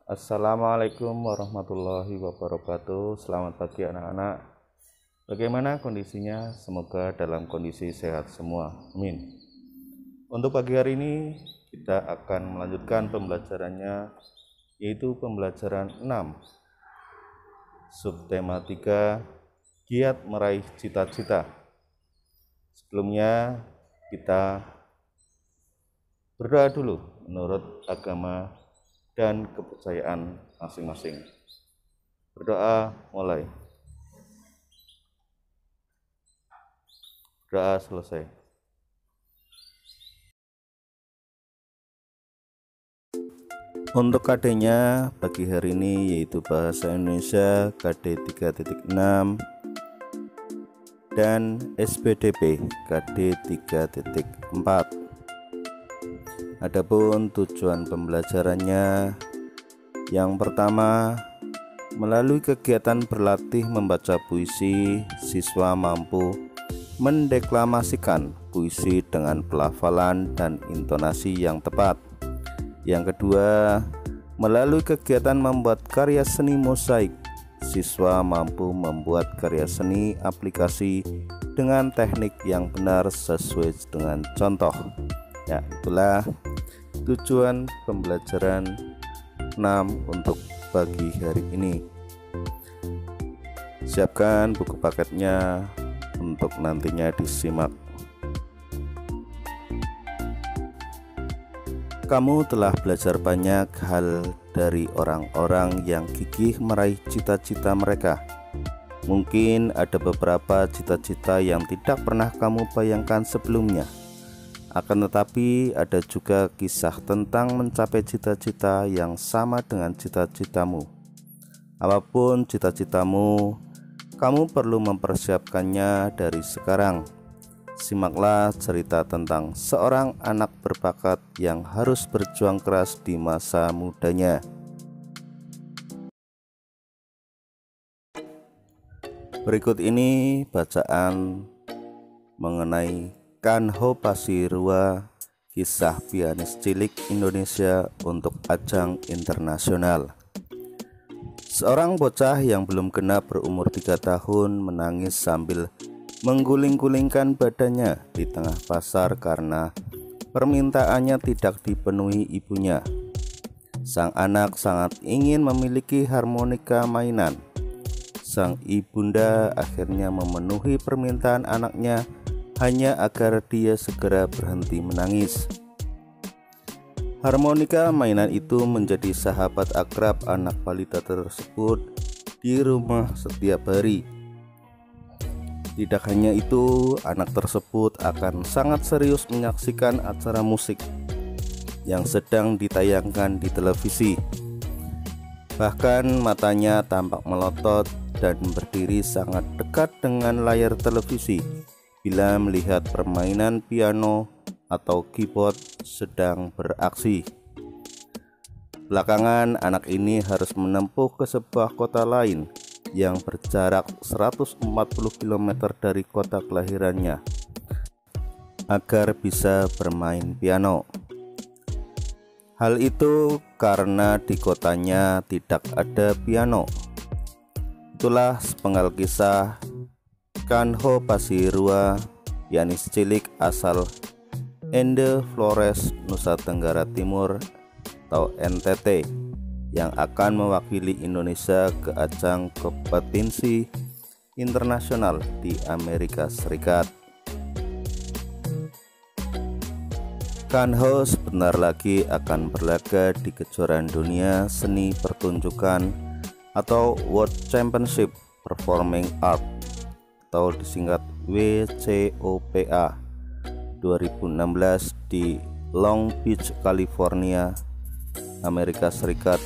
Assalamualaikum warahmatullahi wabarakatuh. Selamat pagi anak-anak. Bagaimana kondisinya? Semoga dalam kondisi sehat semua. Amin. Untuk pagi hari ini kita akan melanjutkan pembelajarannya, yaitu pembelajaran 6. Subtema 3, giat meraih cita-cita. Sebelumnya kita berdoa dulu menurut agama dan kepercayaan masing-masing. Berdoa mulai. Doa selesai. Untuk KD-nya pagi hari ini yaitu Bahasa Indonesia KD 3.6 dan SPDP KD 3.4. Adapun tujuan pembelajarannya, yang pertama, melalui kegiatan berlatih membaca puisi, siswa mampu mendeklamasikan puisi dengan pelafalan dan intonasi yang tepat. Yang kedua, melalui kegiatan membuat karya seni mosaik, siswa mampu membuat karya seni aplikasi dengan teknik yang benar sesuai dengan contoh. Ya, itulah tujuan pembelajaran 6 untuk pagi hari ini. Siapkan buku paketnya untuk nantinya disimak. Kamu telah belajar banyak hal dari orang-orang yang gigih meraih cita-cita mereka. Mungkin ada beberapa cita-cita yang tidak pernah kamu bayangkan sebelumnya. Akan tetapi ada juga kisah tentang mencapai cita-cita yang sama dengan cita-citamu. Apapun cita-citamu, kamu perlu mempersiapkannya dari sekarang. Simaklah cerita tentang seorang anak berbakat yang harus berjuang keras di masa mudanya. Berikut ini bacaan mengenai Kanho Pasirua, kisah pianis cilik Indonesia untuk ajang internasional. Seorang bocah yang belum genap berumur 3 tahun menangis sambil mengguling-gulingkan badannya di tengah pasar karena permintaannya tidak dipenuhi ibunya. Sang anak sangat ingin memiliki harmonika mainan. Sang ibunda akhirnya memenuhi permintaan anaknya hanya agar dia segera berhenti menangis. Harmonika mainan itu menjadi sahabat akrab anak balita tersebut di rumah setiap hari. Tidak hanya itu, anak tersebut akan sangat serius menyaksikan acara musik yang sedang ditayangkan di televisi. Bahkan matanya tampak melotot dan berdiri sangat dekat dengan layar televisi bila melihat permainan piano atau keyboard sedang beraksi. Belakangan anak ini harus menempuh ke sebuah kota lain yang berjarak 140 km dari kota kelahirannya agar bisa bermain piano. Hal itu karena di kotanya tidak ada piano. Itulah sepenggal kisah Kanho Pasirua, pianis cilik asal Ende Flores, Nusa Tenggara Timur atau NTT, yang akan mewakili Indonesia ke ajang kompetisi internasional di Amerika Serikat. Kanho sebentar lagi akan berlaga di kejuaraan dunia seni pertunjukan atau World Championship Performing Art atau disingkat WCOPA 2016 di Long Beach, California, Amerika Serikat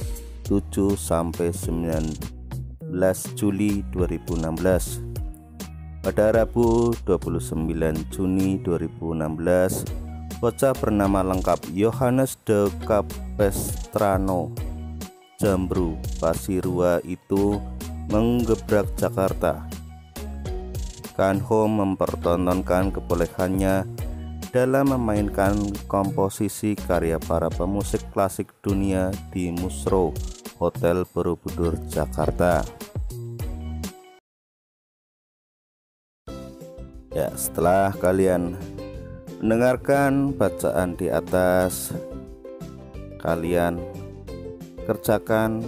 7-19 Juli 2016. Pada Rabu 29 Juni 2016, bocah bernama lengkap Yohanes de Capestrano Jambru Pasirua itu menggebrak Jakarta. Kanho mempertontonkan kebolehannya dalam memainkan komposisi karya para pemusik klasik dunia di Musro, Hotel Borobudur, Jakarta. Ya, setelah kalian mendengarkan bacaan di atas, kalian kerjakan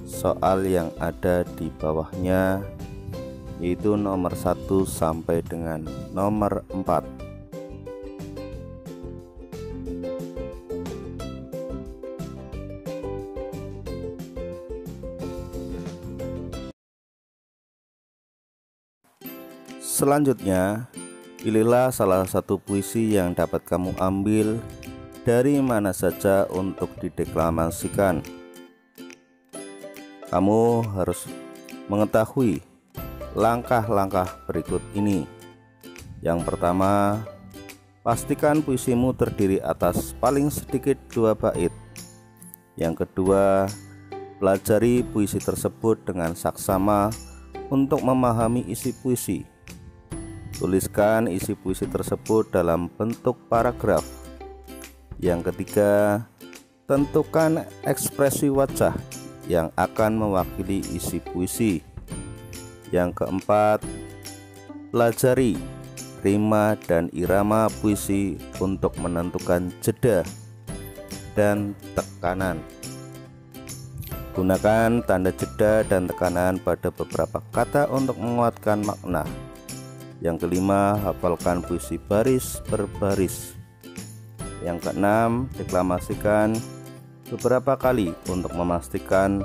soal yang ada di bawahnya, yaitu nomor 1 sampai dengan nomor 4. Selanjutnya, pilihlah salah satu puisi yang dapat kamu ambil dari mana saja untuk dideklamasikan. Kamu harus mengetahui langkah-langkah berikut ini. Yang pertama, pastikan puisimu terdiri atas paling sedikit 2 bait. Yang kedua, pelajari puisi tersebut dengan saksama untuk memahami isi puisi. Tuliskan isi puisi tersebut dalam bentuk paragraf. Yang ketiga, tentukan ekspresi wajah yang akan mewakili isi puisi. Yang keempat, pelajari rima dan irama puisi untuk menentukan jeda dan tekanan. Gunakan tanda jeda dan tekanan pada beberapa kata untuk menguatkan makna. Yang kelima, hafalkan puisi baris per baris. Yang keenam, deklamasikan beberapa kali untuk memastikan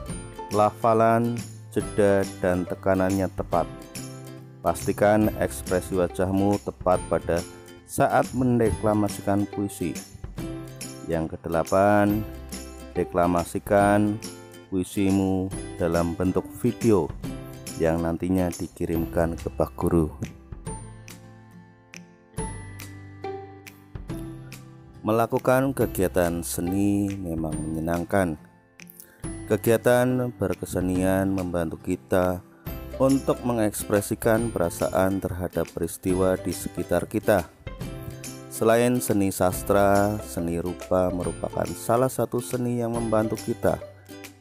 lafalan, jeda, dan tekanannya tepat. Pastikan ekspresi wajahmu tepat pada saat mendeklamasikan puisi. Yang kedelapan, deklamasikan puisimu dalam bentuk video yang nantinya dikirimkan ke Pak Guru. Melakukan kegiatan seni memang menyenangkan. Kegiatan berkesenian membantu kita untuk mengekspresikan perasaan terhadap peristiwa di sekitar kita. Selain seni sastra, seni rupa merupakan salah satu seni yang membantu kita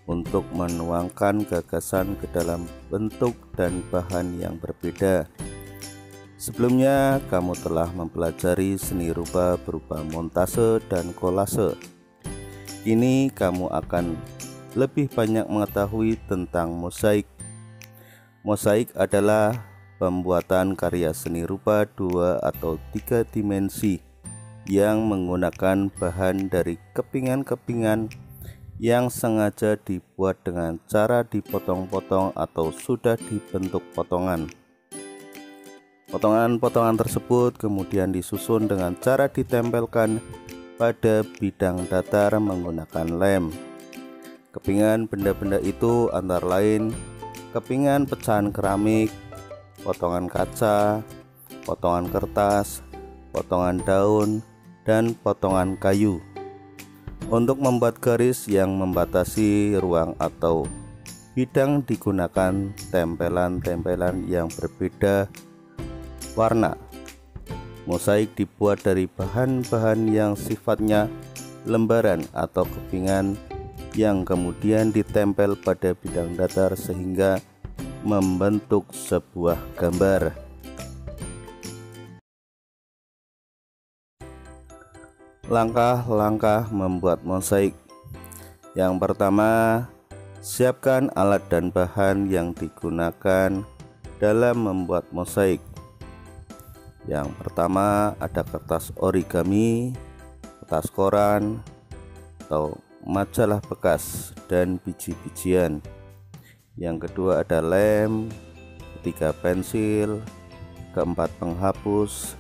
untuk menuangkan gagasan ke dalam bentuk dan bahan yang berbeda. Sebelumnya, kamu telah mempelajari seni rupa berupa montase dan kolase. Kini kamu akan lebih banyak mengetahui tentang mosaik. Mosaik adalah pembuatan karya seni rupa 2 atau 3 dimensi yang menggunakan bahan dari kepingan-kepingan yang sengaja dibuat dengan cara dipotong-potong atau sudah dibentuk potongan. Potongan-potongan tersebut kemudian disusun dengan cara ditempelkan pada bidang datar menggunakan lem. Kepingan benda-benda itu antara lain kepingan pecahan keramik, potongan kaca, potongan kertas, potongan daun, dan potongan kayu. Untuk membuat garis yang membatasi ruang atau bidang digunakan tempelan-tempelan yang berbeda warna. Mosaik dibuat dari bahan-bahan yang sifatnya lembaran atau kepingan yang kemudian ditempel pada bidang datar sehingga membentuk sebuah gambar. Langkah-langkah membuat mosaik. Yang pertama, siapkan alat dan bahan yang digunakan dalam membuat mosaik. Yang pertama ada kertas origami, kertas koran atau majalah bekas, dan biji-bijian. Yang kedua ada lem, ketiga pensil, keempat penghapus,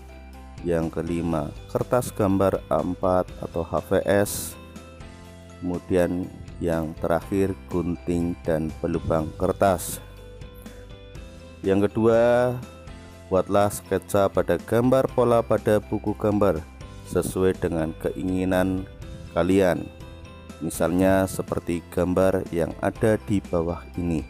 yang kelima kertas gambar A4 atau HVS, kemudian yang terakhir gunting dan pelubang kertas. Yang kedua, buatlah sketsa pada gambar pola pada buku gambar sesuai dengan keinginan kalian. Misalnya seperti gambar yang ada di bawah ini.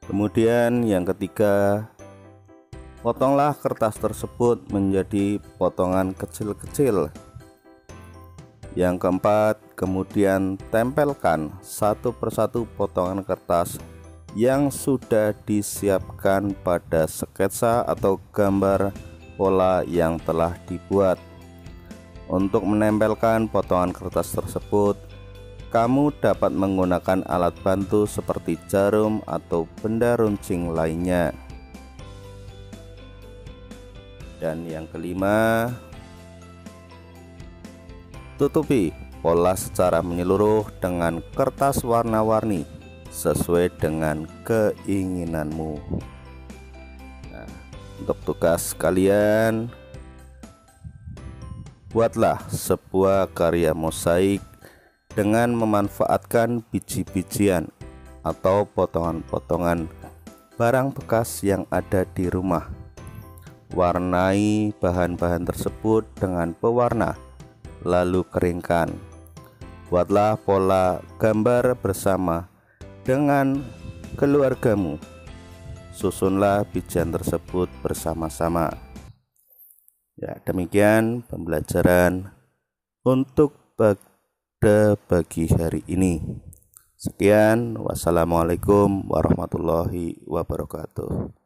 Kemudian yang ketiga, Potonglah kertas tersebut menjadi potongan kecil-kecil. Yang keempat, kemudian tempelkan satu persatu potongan kertas yang sudah disiapkan pada sketsa atau gambar pola yang telah dibuat. Untuk menempelkan potongan kertas tersebut, kamu dapat menggunakan alat bantu seperti jarum atau benda runcing lainnya. Dan yang kelima, tutupi pola secara menyeluruh dengan kertas warna-warni sesuai dengan keinginanmu. Nah, untuk tugas kalian, buatlah sebuah karya mosaik dengan memanfaatkan biji-bijian atau potongan-potongan barang bekas yang ada di rumah. Warnai bahan-bahan tersebut dengan pewarna, lalu keringkan. Buatlah pola gambar bersama dengan keluargamu. Susunlah bijian tersebut bersama-sama. Ya, demikian pembelajaran untuk bagi hari ini. Sekian, wassalamualaikum warahmatullahi wabarakatuh.